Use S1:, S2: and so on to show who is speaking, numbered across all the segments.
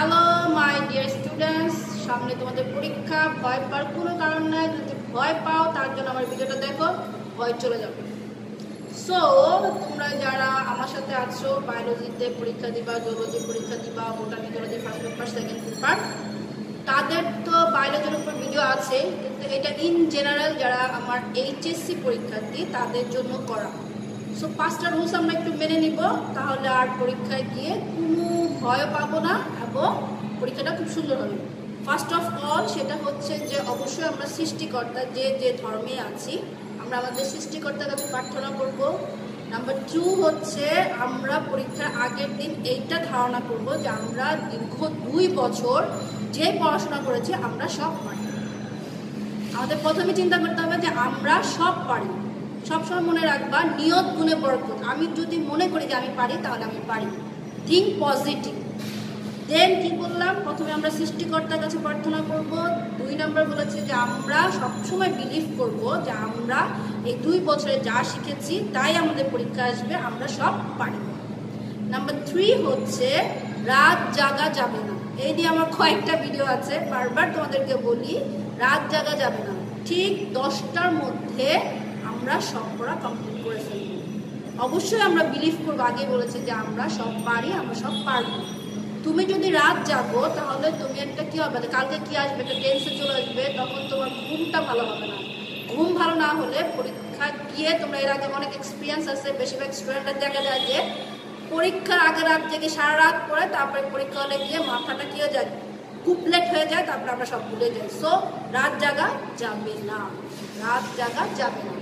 S1: Hello my dear students, সামনে তোমাদের পরীক্ষা। ভয় পাওয়ার কোনো কারণ নাই। যদি ভয় পাও তার জন্য আমার ভিডিওটা দেখো, ভয় চলে যাবে। সো তোমরা যারা আমার সাথে আছো, বায়োলজিতে পরীক্ষা দিবা, জুলজি পরীক্ষা দিবা, botany zoology first paper second paper, তাদের তো বায়োলজির উপর ভিডিও আছে, কিন্তু এটা ইন জেনারেল যারা আমার এইচএসসি পরীক্ষার্থী তাদের জন্য করা। সো 5টা রুলস আমরা একটু মেনে নিব, তাহলে আর পরীক্ষায় গিয়ে কোনো ভয় পাবো না এবং পরীক্ষাটা খুব সুন্দর হবে। ফার্স্ট অফ অল সেটা হচ্ছে যে অবশ্যই আমরা সৃষ্টিকর্তা যে যে ধর্মে আছি আমরা আমাদের সৃষ্টিকর্তার কাছে প্রার্থনা করব। নাম্বার 2 হচ্ছে আমরা পরীক্ষার আগের দিন এইটা ধারণা করব যে আমরা দীর্ঘ 2 বছর যে পড়াশোনা করেছি আমরা সব পারি। আমাদের প্রথমে চিন্তা করতে হবে যে আমরা সব পারি। সবসময় মনে রাখবা, নিয়ত গুণে বরকত। আমি যদি মনে করি যে আমি পারি তাহলে আমি পারি। Think positive. দেন কি বললাম, প্রথমে আমরা সৃষ্টিকর্তার কাছে প্রার্থনা করব। 2 নাম্বার বলেছে যে আমরা সবসময় বিলিভ করব যে আমরা এই 2 বছরে যা শিখেছি তাই আমাদের পরীক্ষা আসবে, আমরা সব পারি। নাম্বার 3 হচ্ছে রাত জাগা যাবে না। এই নিয়ে আমার কয়েকটা ভিডিও আছে, বারবার তোমাদেরকে বলি রাত জাগা যাবে না। ঠিক 10টার মধ্যে আমরা সব পড়া কমপ্লিট করে ফেলব। অবশ্যই আমরা বিলিভ করবো, আগে বলেছে যে আমরা সব পারি, আমরা সব পারবো। তুমি যদি রাত জাগো তাহলে তুমি একটা কি হবে, কালকে কি আসবে, একটা টেন্সে চলে আসবে, তখন তোমার ঘুমটা ভালো হবে না। ঘুম ভালো না হলে পরীক্ষা গিয়ে, তোমরা এর আগে অনেক এক্সপিরিয়েন্স আছে, বেশিরভাগ স্টুডেন্টরা দেখা যায় যে পরীক্ষার আগে রাত জেগে সারা রাত পড়ে, তারপরে পরীক্ষা হলে গিয়ে মাথাটা কি হয়ে যায়, কুপলেট হয়ে যায়, তারপরে আমরা সব ভুলে যাই। সো রাত জাগা যাবে না, রাত জাগা যাবে না।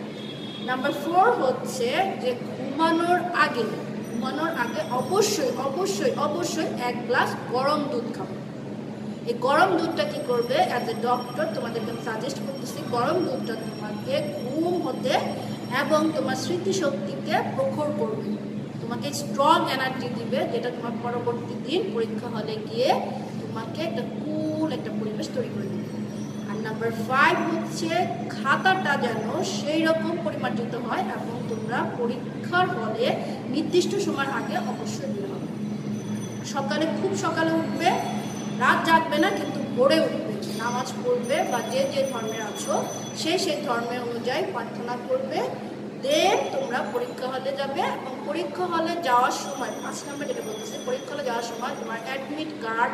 S1: নাম্বার 4 হচ্ছে যে ঘুমানোর আগে অবশ্যই অবশ্যই অবশ্যই 1 গ্লাস গরম দুধ খাবো। এই গরম দুধটা কি করবে, অ্যাজ এ ডক্টর তোমাদেরকে সাজেস্ট করতেছি, গরম দুধটা তোমাকে ঘুম হতে এবং তোমার স্মৃতিশক্তিকে প্রখর করবে, তোমাকে স্ট্রং এনার্জি দিবে, যেটা তোমার পরবর্তী দিন পরীক্ষা হলে গিয়ে তোমাকে একটা কুল একটা পরিবেশ তৈরি করে দেবে। আর নাম্বার 5 হচ্ছে খাতাটা যেন সেই রকম পরিমার্জিত হয় এবং তোমরা পরীক্ষার হলে নির্দিষ্ট সময়ের আগে অবশ্যই বের হবে। সকালে খুব সকালে উঠবে, রাত জাগবে না, কিন্তু ভোরে উঠবে, নামাজ পড়বে বা যে যে ধর্মের আছো সেই ধর্মের অনুযায়ী প্রার্থনা করবে। দেন তোমরা পরীক্ষা হলে যাবে এবং পরীক্ষা হলে যাওয়ার সময় 5 নম্বর যেটা বলতেছে, পরীক্ষা হলে যাওয়ার সময় তোমার অ্যাডমিট কার্ড,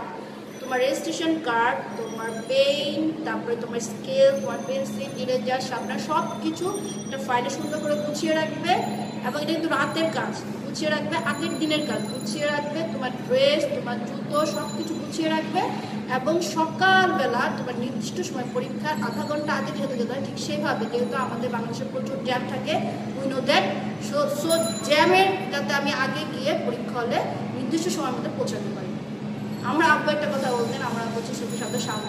S1: তোমার রেজিস্ট্রেশন কার্ড, তোমার পেন, তারপরে তোমার স্কেল, তোমার পেন্সিল, ইরেজার, শার্পনার সব কিছু একটা ফাইলে সুন্দর করে গুছিয়ে রাখবে। এবং এটা কিন্তু রাতের কাজ, গুছিয়ে রাখবে, আগের দিনের কাজ গুছিয়ে রাখবে, তোমার ড্রেস, তোমার জুতো সব কিছু গুছিয়ে রাখবে। এবং সকালবেলা তোমার নির্দিষ্ট সময় পরীক্ষার আধা ঘন্টা আগে যেতে যেতে হয়, ঠিক সেইভাবে, যেহেতু আমাদের বাংলাদেশে প্রচুর জ্যাম থাকে, উই নো দ্যাট, সো জ্যামের যাতে আমি আগে গিয়ে পরীক্ষা হলে নির্দিষ্ট সময়ের মধ্যে পৌঁছাতে পারি। আমরা আব্বু একটা কথা বলতেন, আমরা বলছি শুধু শব্দ সামনে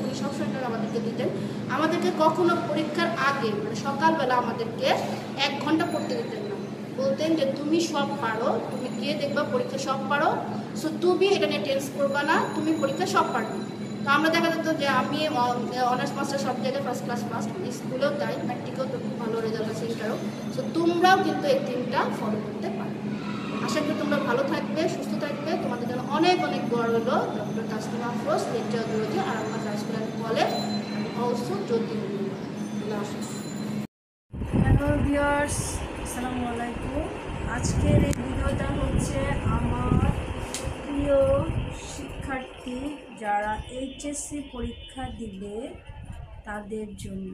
S1: উনি সবসময় আমাদেরকে দিতেন, আমাদেরকে কখনো পরীক্ষার আগে মানে সকালবেলা আমাদেরকে 1 ঘন্টা পড়তে দিতেন না। বলতেন যে তুমি সব পারো, তুমি গিয়ে দেখবা পরীক্ষা সব পারো, সো তুমি এটা নিয়ে টেন্স করবা না, তুমি পরীক্ষা সব পারবে। তো আমরা দেখা যেত যে আমি অনার্স মাস্টার সব জায়গায় ফার্স্ট ক্লাস ফার্স্ট, স্কুলেও তাই, ম্যাট্রিকেও তো খুব ভালো রেজাল্ট আছে এটারও। সো তোমরাও কিন্তু এই 3টা ফলো করতে পারো। আশা করি তোমরা ভালো থাকবে, সুস্থ থাকবে। তোমাদের জন্য অনেক অনেক দোয়া রইল। Doctor Tasnim Afroz, lecture zoology, Arambagh high school and college, also Jyoti. Hello viewers, আসসালামু আলাইকুম। আজকের এই ভিডিওটা হচ্ছে আমার প্রিয় শিক্ষার্থী যারা এইচএসসি পরীক্ষা দিবে তাদের জন্য।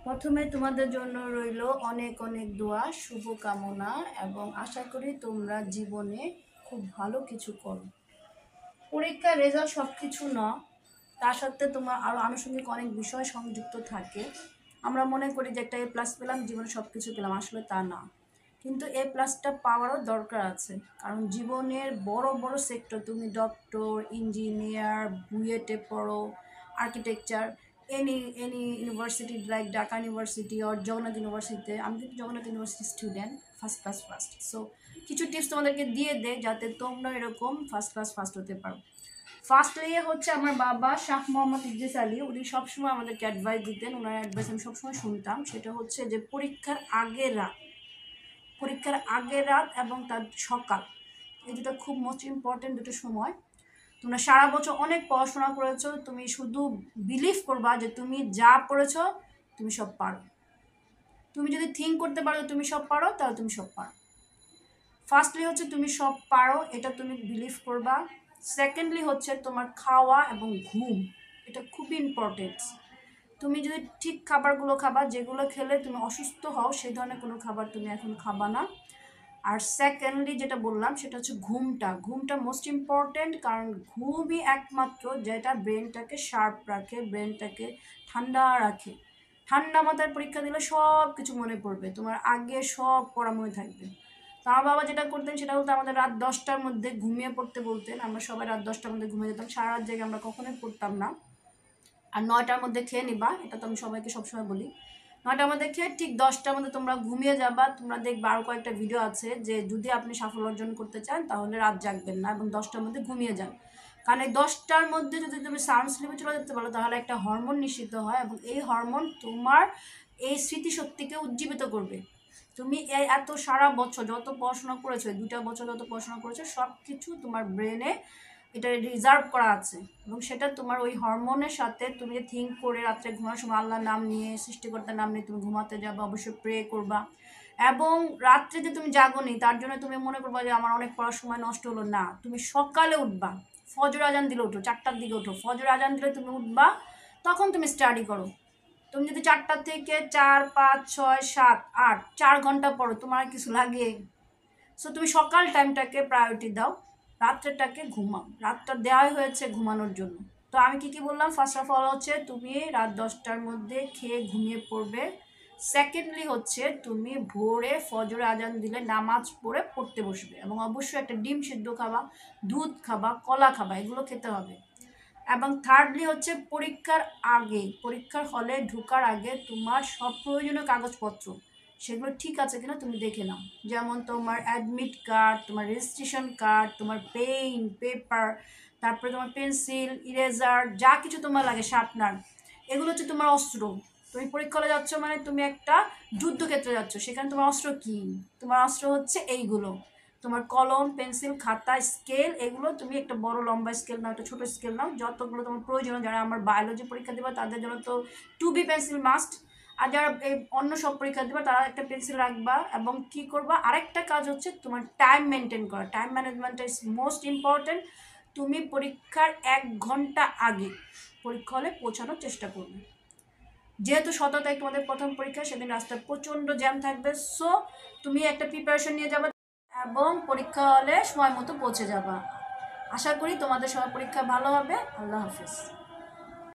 S1: প্রথমে তোমাদের জন্য রইল অনেক অনেক দোয়া, শুভকামনা, এবং আশা করি তোমরা জীবনে খুব ভালো কিছু করো। পরীক্ষার রেজাল্ট সব কিছু না, তার সাথে তোমার আরও আনুষঙ্গিক অনেক বিষয় সংযুক্ত থাকে। আমরা মনে করি যে একটা A+ পেলাম, জীবনে সব কিছু পেলাম, আসলে তা না। কিন্তু A+টা পাওয়ারও দরকার আছে, কারণ জীবনের বড় বড় সেক্টর, তুমি ডক্টর, ইঞ্জিনিয়ার, বুয়েটে পড়ো, architecture, any university like Dhaka university or Jagannath ইউনিভার্সিটিতে, আমি কিন্তু Jagannath university student, first class first. So কিছু টিপস তোমাদেরকে দিয়ে দেয় যাতে তোমরা এরকম ফার্স্ট ক্লাস ফার্স্ট হতে পারো। ফার্স্টলি হচ্ছে আমার বাবা শাহ মোহাম্মদ ইদ্রিস আলী, উনি সবসময় আমাদেরকে অ্যাডভাইস দিতেন, ওনার অ্যাডভাইস আমি সবসময় শুনতাম। সেটা হচ্ছে যে পরীক্ষার আগের রাত এবং তার সকাল, এই দুটো খুব মোস্ট ইম্পর্টেন্ট দুটো সময়। তোমরা সারা বছর অনেক পড়াশোনা করেছো, তুমি শুধু বিলিভ করবা যে তুমি যা পড়েছো তুমি সব পারো। তুমি যদি থিঙ্ক করতে পারো তুমি সব পারো, তাহলে তুমি সব পারো। ফার্স্টলি হচ্ছে তুমি সব পারো, এটা তুমি বিলিভ করবা। সেকেন্ডলি হচ্ছে তোমার খাওয়া এবং ঘুম, এটা খুবই ইম্পর্টেন্ট। তুমি যদি ঠিক খাবারগুলো খাবা, যেগুলো খেলে তুমি অসুস্থ হও সেই ধরনের কোনো খাবার তুমি এখন খাবা না। আর সেকেন্ডলি যেটা বললাম সেটা হচ্ছে ঘুমটা মোস্ট ইম্পর্টেন্ট, কারণ ঘুমই একমাত্র যেটা ব্রেনটাকে শার্প রাখে, ব্রেনটাকে ঠান্ডা রাখে। ঠান্ডা মাথায় পরীক্ষা দিলে সব কিছু মনে পড়বে, তোমার আগে সব পড়া মনে থাকবে। তো আমার বাবা যেটা করতেন সেটা বলতে আমাদের রাত 10টার মধ্যে ঘুমিয়ে পড়তে বলতেন। আমরা সবাই রাত 10টার মধ্যে ঘুমিয়ে যেতাম, সারা রাত জেগে আমরা কখনোই পড়তাম না। আর 9টার মধ্যে খেয়ে নিবা, এটা তো আমি সবাইকে সবসময় বলি। 9টার মধ্যে খেয়ে ঠিক 10টার মধ্যে তোমরা ঘুমিয়ে যাবা। তোমরা দেখবা আরও কয়েকটা ভিডিও আছে যে যদি আপনি সাফল্য অর্জন করতে চান তাহলে রাত জাগবেন না এবং 10টার মধ্যে ঘুমিয়ে যান। কারণ এই 10টার মধ্যে যদি তুমি সাউন্ড স্লিপে চলে যেতে পারো তাহলে একটা হরমোন নিঃসৃত হয় এবং এই হরমোন তোমার এই স্মৃতিশক্তিকে উজ্জীবিত করবে। তুমি এই এত সারা বছর যত পড়াশোনা করেছো, 2টা বছর যত পড়াশোনা করেছো, সব কিছু তোমার ব্রেনে এটা রিজার্ভ করা আছে এবং সেটা তোমার ওই হরমোনের সাথে তুমি যে থিঙ্ক করে রাত্রে ঘুমানোর সময় আল্লাহর নাম নিয়ে, সৃষ্টিকর্তার নাম নিয়ে তুমি ঘুমাতে যাবা, অবশ্যই প্রে করবা। এবং রাত্রে যে তুমি জাগোনি তার জন্য তুমি মনে করবা যে আমার অনেক পড়ার সময় নষ্ট হলো, না, তুমি সকালে উঠবা, ফজর আজান দিলে উঠো, 4টার দিকে উঠো, ফজর আজান দিলে তুমি উঠবা, তখন তুমি স্টাডি করো। তুমি যদি 4টা থেকে 4, 5, 6, 7, 8 4 ঘন্টা পড়ো, তোমার কিছু লাগে? সো তুমি সকাল টাইমটাকে প্রায়োরিটি দাও, রাত্রেটাকে ঘুমাও। রাতটা দেওয়াই হয়েছে ঘুমানোর জন্য। তো আমি কি বললাম, ফার্স্ট অফ অল হচ্ছে তুমি রাত 10টার মধ্যে খেয়ে ঘুমিয়ে পড়বে। সেকেন্ডলি হচ্ছে তুমি ভোরে ফজরে আজান দিলে নামাজ পড়ে পড়তে বসবে এবং অবশ্যই একটা ডিম সিদ্ধ খাবা, দুধ খাবা, কলা খাবা, এগুলো খেতে হবে। এবং থার্ডলি হচ্ছে পরীক্ষার হলে ঢোকার আগে তোমার সব প্রয়োজনীয় কাগজপত্র সেগুলো ঠিক আছে কিনা তুমি দেখে নাও। যেমন তোমার অ্যাডমিট কার্ড, তোমার রেজিস্ট্রেশন কার্ড, তোমার পেন পেপার, তারপরে তোমার পেন্সিল, ইরেজার, যা কিছু তোমার লাগে, শার্পনার, এগুলো হচ্ছে তোমার অস্ত্র। তুমি পরীক্ষা হলে যাচ্ছ মানে তুমি একটা যুদ্ধক্ষেত্রে যাচ্ছ, সেখানে তোমার অস্ত্র কী? তোমার অস্ত্র হচ্ছে এইগুলো, তোমার কলম, পেন্সিল, খাতা, স্কেল, এগুলো তুমি একটা বড় লম্বা স্কেল নাও, একটা ছোটো স্কেল নাও, যতগুলো তোমার প্রয়োজন। যারা আমার বায়োলজি পরীক্ষা দেবে তাদের জন্য তো 2B পেন্সিল মাস্ট, আর যারা এই অন্য সব পরীক্ষা দেবে তারা একটা পেন্সিল রাখবা। এবং কী করবা, আরেকটা কাজ হচ্ছে তোমার টাইম মেনটেন করা, টাইম ম্যানেজমেন্টটা ইজ মোস্ট ইম্পর্টেন্ট। তুমি পরীক্ষার 1 ঘন্টা আগে পরীক্ষা হলে পৌঁছানোর চেষ্টা করবে। যেহেতু 17 তারিখ তোমাদের প্রথম পরীক্ষা, সেদিন রাস্তায় প্রচণ্ড জ্যাম থাকবে, সো তুমি একটা প্রিপারেশন নিয়ে যাবে এবং পরীক্ষা হলে সময় মতো পৌঁছে যাবা। আশা করি তোমাদের সবার পরীক্ষা ভালো হবে। আল্লাহ হাফেজ।